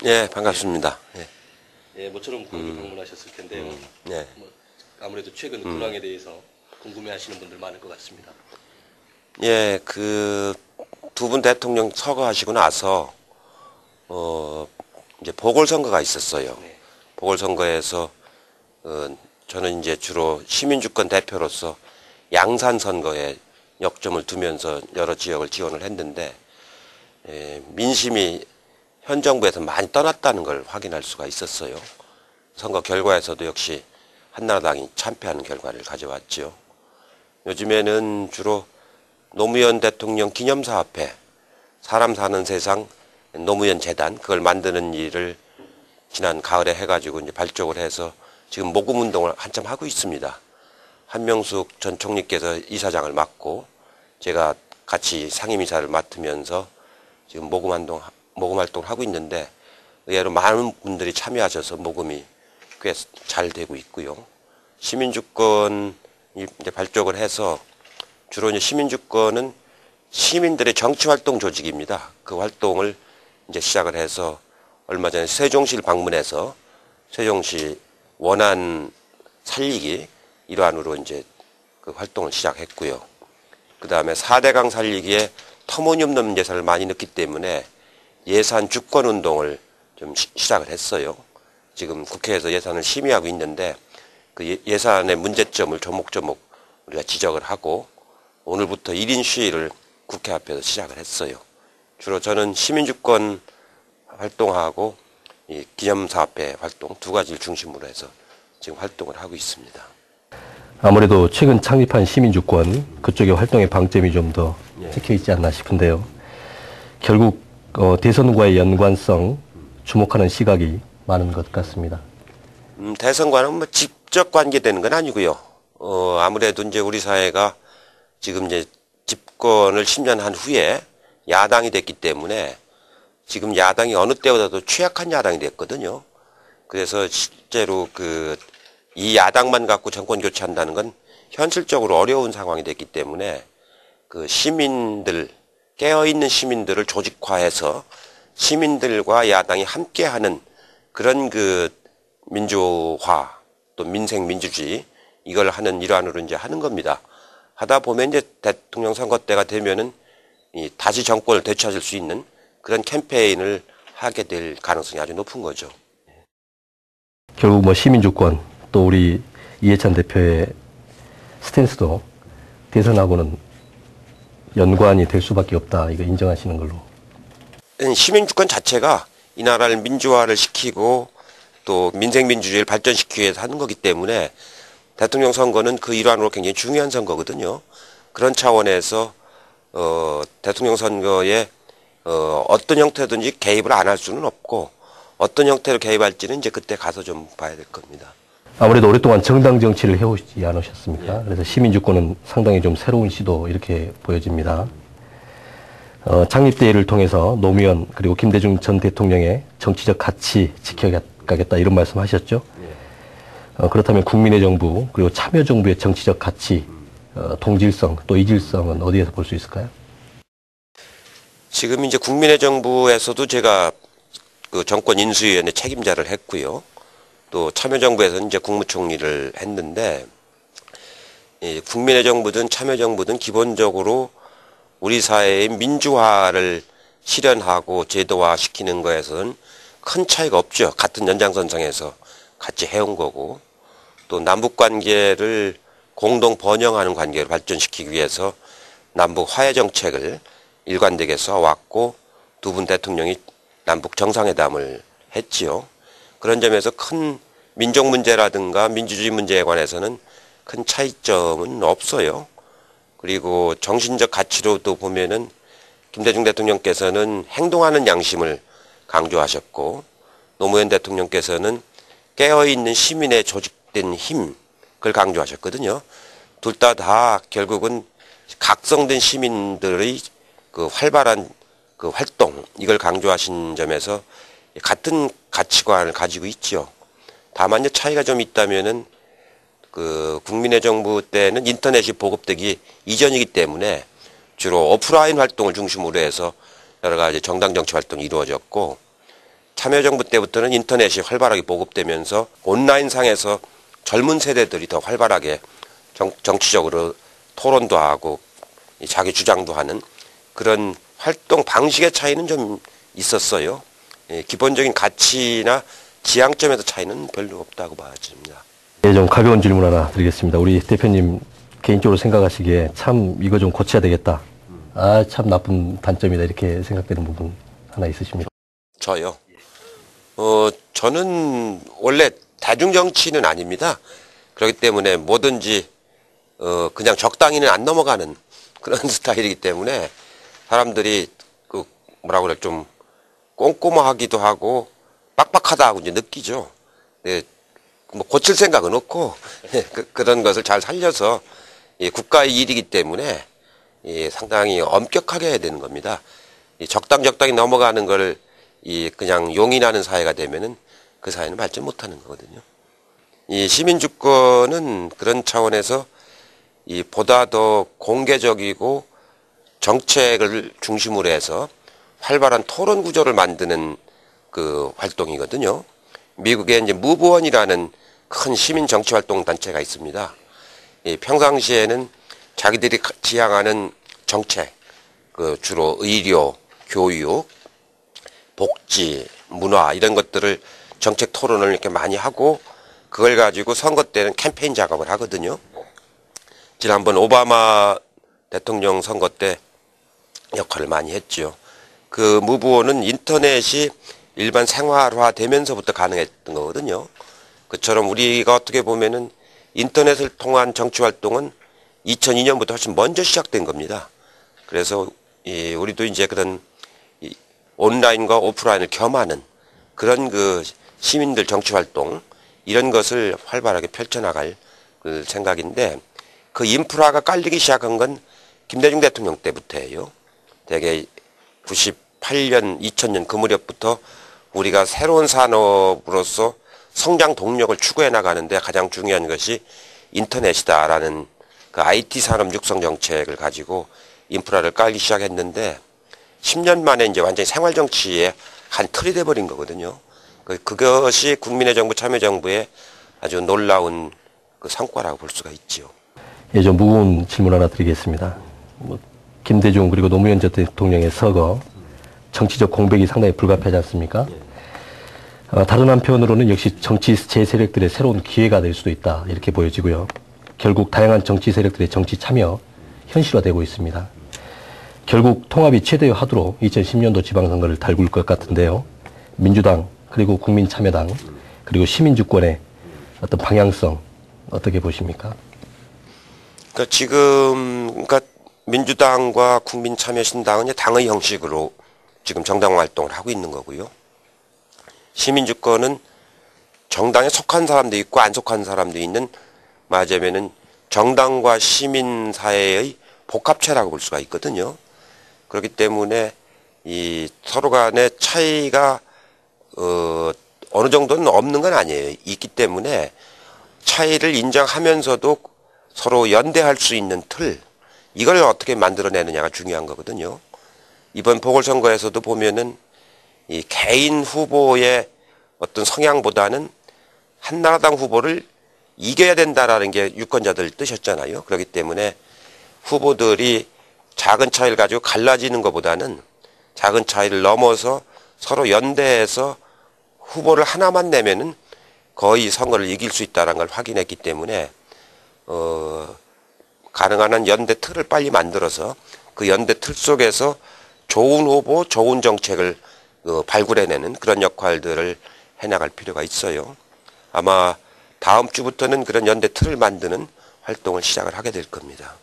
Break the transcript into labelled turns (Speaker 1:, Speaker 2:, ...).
Speaker 1: 예, 반갑습니다. 예.
Speaker 2: 예, 모처럼 광주 방문하셨을 텐데요.
Speaker 1: 네.
Speaker 2: 뭐 아무래도 최근 근황에 대해서 궁금해하시는 분들 많을 것 같습니다.
Speaker 1: 예, 그 두 분 대통령 서거하시고 나서 이제 보궐선거가 있었어요.
Speaker 2: 네.
Speaker 1: 보궐선거에서 저는 이제 주로 시민주권 대표로서 양산 선거에 역점을 두면서 여러 지역을 지원을 했는데 민심이 현 정부에서 많이 떠났다는 걸 확인할 수가 있었어요. 선거 결과에서도 역시 한나라당이 참패하는 결과를 가져왔죠. 요즘에는 주로 노무현 대통령 기념사업회, 사람 사는 세상 노무현 재단 그걸 만드는 일을 지난 가을에 해가지고 이제 발족을 해서 지금 모금 운동을 한참 하고 있습니다. 한명숙 전 총리께서 이사장을 맡고 제가 같이 상임이사를 맡으면서 지금 모금 활동을 하고 있는데 의외로 많은 분들이 참여하셔서 모금이 꽤 잘 되고 있고요. 시민주권이 이제 발족을 해서 주로 이제 시민주권은 시민들의 정치활동 조직입니다. 그 활동을 이제 시작을 해서 얼마 전에 세종시를 방문해서 세종시 원안 살리기 일환으로 이제 그 활동을 시작했고요. 그 다음에 4대강 살리기에 터무니없는 예산을 많이 넣기 때문에 예산 주권 운동을 좀 시작을 했어요. 지금 국회에서 예산을 심의하고 있는데 그 예산의 문제점을 조목조목 우리가 지적을 하고 오늘부터 1인 시위를 국회 앞에서 시작을 했어요. 주로 저는 시민주권 활동하고 이 기념사업회 활동 두 가지를 중심으로 해서 지금 활동을 하고 있습니다.
Speaker 3: 아무래도 최근 창립한 시민주권 그쪽의 활동의 방점이 좀 더 찍혀 있지 않나 싶은데요. 결국 대선과의 연관성 주목하는 시각이 많은 것 같습니다.
Speaker 1: 대선과는 뭐 직접 관계되는 건 아니고요. 아무래도 이제 우리 사회가 지금 이제 집권을 10년 한 후에 야당이 됐기 때문에 지금 야당이 어느 때보다도 취약한 야당이 됐거든요. 그래서 실제로 이 야당만 갖고 정권 교체한다는 건 현실적으로 어려운 상황이 됐기 때문에 그 시민들, 깨어있는 시민들을 조직화해서 시민들과 야당이 함께하는 그런 그 민주화 또 민생 민주주의 이걸 하는 일환으로 이제 하는 겁니다. 하다 보면 이제 대통령 선거 때가 되면은 다시 정권을 되찾을 수 있는 그런 캠페인을 하게 될 가능성이 아주 높은 거죠.
Speaker 3: 결국 뭐 시민주권 또 우리 이해찬 대표의 스탠스도 대선하고는 연관이 될 수밖에 없다. 이거 인정하시는 걸로.
Speaker 1: 시민주권 자체가 이 나라를 민주화를 시키고 또 민생민주주의를 발전시키기 위해서 하는 거기 때문에 대통령 선거는 그 일환으로 굉장히 중요한 선거거든요. 그런 차원에서 대통령 선거에 어떤 형태든지 개입을 안 할 수는 없고 어떤 형태로 개입할지는 이제 그때 가서 좀 봐야 될 겁니다.
Speaker 3: 아무래도 오랫동안 정당 정치를 해오시지 않으셨습니까? 예. 그래서 시민주권은 상당히 좀 새로운 시도 이렇게 보여집니다. 창립대회를 통해서 노무현 그리고 김대중 전 대통령의 정치적 가치 지켜가겠다 이런 말씀하셨죠? 예. 그렇다면 국민의 정부 그리고 참여정부의 정치적 가치, 동질성 또 이질성은 어디에서 볼 수 있을까요?
Speaker 1: 지금 이제 국민의 정부에서도 제가 그 정권 인수위원회 책임자를 했고요. 또 참여정부에서는 이제 국무총리를 했는데 국민의 정부든 참여정부든 기본적으로 우리 사회의 민주화를 실현하고 제도화시키는 거에서는 큰 차이가 없죠. 같은 연장선상에서 같이 해온 거고 또 남북관계를 공동 번영하는 관계를 발전시키기 위해서 남북 화해 정책을 일관되게 써왔고 두 분 대통령이 남북 정상회담을 했지요. 그런 점에서 큰 민족 문제라든가 민주주의 문제에 관해서는 큰 차이점은 없어요. 그리고 정신적 가치로도 보면은 김대중 대통령께서는 행동하는 양심을 강조하셨고 노무현 대통령께서는 깨어있는 시민의 조직된 힘 그걸 강조하셨거든요. 둘 다 결국은 각성된 시민들의 그 활발한 그 활동 이걸 강조하신 점에서 같은 가치관을 가지고 있죠. 다만 이제 차이가 좀 있다면은 그 국민의 정부 때는 인터넷이 보급되기 이전이기 때문에 주로 오프라인 활동을 중심으로 해서 여러 가지 정당 정치 활동이 이루어졌고 참여정부 때부터는 인터넷이 활발하게 보급되면서 온라인상에서 젊은 세대들이 더 활발하게 정치적으로 토론도 하고 자기 주장도 하는 그런 활동 방식의 차이는 좀 있었어요. 기본적인 가치나 지향점에서 차이는 별로 없다고 봐집니다.
Speaker 3: 네, 좀 가벼운 질문 하나 드리겠습니다. 우리 대표님 개인적으로 생각하시기에 참 이거 좀 고쳐야 되겠다. 아, 참 나쁜 단점이다. 이렇게 생각되는 부분 하나 있으십니까?
Speaker 1: 저요? 저는 원래 대중정치는 아닙니다. 그렇기 때문에 뭐든지, 그냥 적당히는 안 넘어가는 그런 스타일이기 때문에 사람들이 뭐라고 그래, 좀 꼼꼼하기도 하고 빡빡하다 하고 이제 느끼죠. 네, 뭐 고칠 생각은 없고, 그런 것을 잘 살려서 국가의 일이기 때문에 상당히 엄격하게 해야 되는 겁니다. 적당히 넘어가는 걸 그냥 용인하는 사회가 되면은 그 사회는 발전 못하는 거거든요. 이 시민주권은 그런 차원에서 보다 더 공개적이고 정책을 중심으로 해서 활발한 토론 구조를 만드는 그 활동이거든요. 미국에 이제 무브원이라는 큰 시민 정치 활동 단체가 있습니다. 평상시에는 자기들이 지향하는 정책, 주로 의료, 교육, 복지, 문화 이런 것들을 정책 토론을 이렇게 많이 하고 그걸 가지고 선거 때는 캠페인 작업을 하거든요. 지난번 오바마 대통령 선거 때 역할을 많이 했죠. 그 무브원은 인터넷이 일반 생활화 되면서부터 가능했던 거거든요. 그처럼 우리가 어떻게 보면은 인터넷을 통한 정치 활동은 2002년부터 훨씬 먼저 시작된 겁니다. 그래서 우리도 이제 그런 온라인과 오프라인을 겸하는 그런 그 시민들 정치 활동 이런 것을 활발하게 펼쳐나갈 그 생각인데 그 인프라가 깔리기 시작한 건 김대중 대통령 때부터예요. 대개 98년, 2000년 그 무렵부터 우리가 새로운 산업으로서 성장 동력을 추구해 나가는데 가장 중요한 것이 인터넷이다라는 그 IT 산업 육성 정책을 가지고 인프라를 깔기 시작했는데 10년 만에 이제 완전히 생활 정치의 한 틀이 돼버린 거거든요. 그것이 국민의 정부, 참여정부의 아주 놀라운 그 성과라고 볼 수가 있죠.
Speaker 3: 예, 좀 무거운 질문 하나 드리겠습니다. 김대중 그리고 노무현 전 대통령의 서거, 정치적 공백이 상당히 불가피하지 않습니까? 다른 한편으로는 역시 정치 제세력들의 새로운 기회가 될 수도 있다 이렇게 보여지고요. 결국 다양한 정치 세력들의 정치 참여 현실화되고 있습니다. 결국 통합이 최대의 화두로 2010년도 지방선거를 달굴 것 같은데요. 민주당 그리고 국민참여당 그리고 시민주권의 어떤 방향성 어떻게 보십니까?
Speaker 1: 그러니까 지금 민주당과 국민참여신당은 이제 당의 형식으로 지금 정당 활동을 하고 있는 거고요. 시민주권은 정당에 속한 사람도 있고 안 속한 사람도 있는 말하자면은 정당과 시민사회의 복합체라고 볼 수가 있거든요. 그렇기 때문에 이 서로 간의 차이가 어느 정도는 없는 건 아니에요. 있기 때문에 차이를 인정하면서도 서로 연대할 수 있는 틀 이걸 어떻게 만들어내느냐가 중요한 거거든요. 이번 보궐선거에서도 보면은 이 개인 후보의 어떤 성향보다는 한나라당 후보를 이겨야 된다라는 게 유권자들 뜻이었잖아요. 그렇기 때문에 후보들이 작은 차이를 가지고 갈라지는 것보다는 작은 차이를 넘어서 서로 연대해서 후보를 하나만 내면은 거의 선거를 이길 수 있다는 걸 확인했기 때문에 가능한 한 연대 틀을 빨리 만들어서 그 연대 틀 속에서 좋은 후보, 좋은 정책을 발굴해내는 그런 역할들을 해나갈 필요가 있어요. 아마 다음 주부터는 그런 연대 틀을 만드는 활동을 시작을 하게 될 겁니다.